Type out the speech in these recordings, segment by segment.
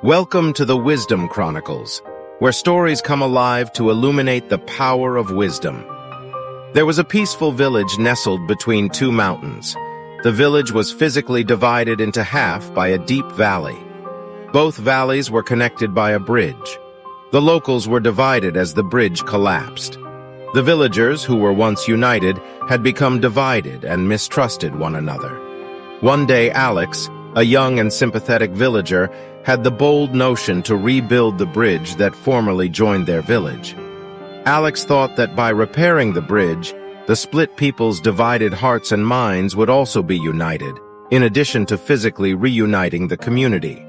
Welcome to the Wisdom Chronicles, where stories come alive to illuminate the power of wisdom. There was a peaceful village nestled between two mountains. The village was physically divided into half by a deep valley. Both valleys were connected by a bridge. The locals were divided as the bridge collapsed. The villagers, who were once united, had become divided and mistrusted one another. One day, Alex, a young and sympathetic villager, had the bold notion to rebuild the bridge that formerly joined their village. Alex thought that by repairing the bridge, the split people's divided hearts and minds would also be united, in addition to physically reuniting the community.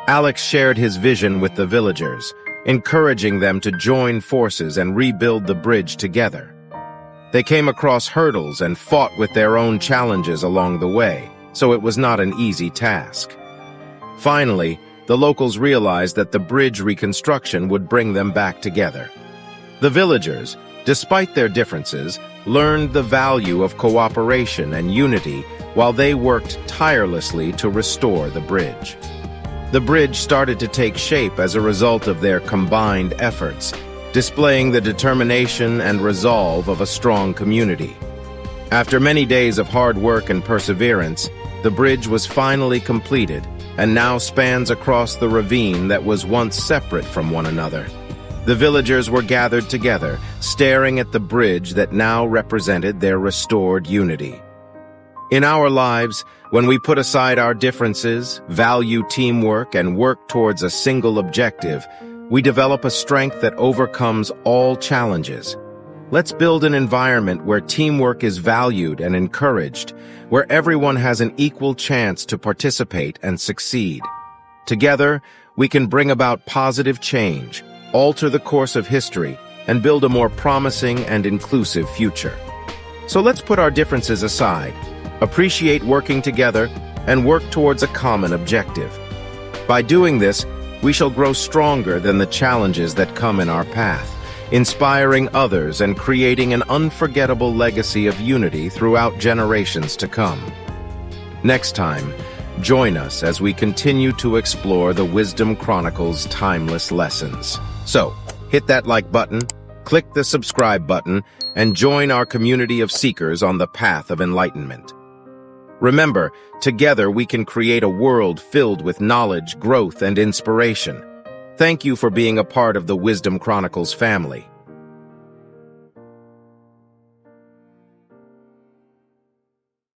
Alex shared his vision with the villagers, encouraging them to join forces and rebuild the bridge together. They came across hurdles and fought with their own challenges along the way, so it was not an easy task. Finally, the locals realized that the bridge reconstruction would bring them back together. The villagers, despite their differences, learned the value of cooperation and unity while they worked tirelessly to restore the bridge. The bridge started to take shape as a result of their combined efforts, displaying the determination and resolve of a strong community. After many days of hard work and perseverance, the bridge was finally completed and now spans across the ravine that was once separate from one another. The villagers were gathered together, staring at the bridge that now represented their restored unity. In our lives, when we put aside our differences, value teamwork, and work towards a single objective, we develop a strength that overcomes all challenges. Let's build an environment where teamwork is valued and encouraged, where everyone has an equal chance to participate and succeed. Together, we can bring about positive change, alter the course of history, and build a more promising and inclusive future. So let's put our differences aside, appreciate working together, and work towards a common objective. By doing this, we shall grow stronger than the challenges that come in our path, inspiring others and creating an unforgettable legacy of unity throughout generations to come. Next time, join us as we continue to explore the Wisdom Chronicles' timeless lessons. So, hit that like button, click the subscribe button, and join our community of seekers on the path of enlightenment. Remember, together we can create a world filled with knowledge, growth, and inspiration. Thank you for being a part of the Wisdom Chronicles family.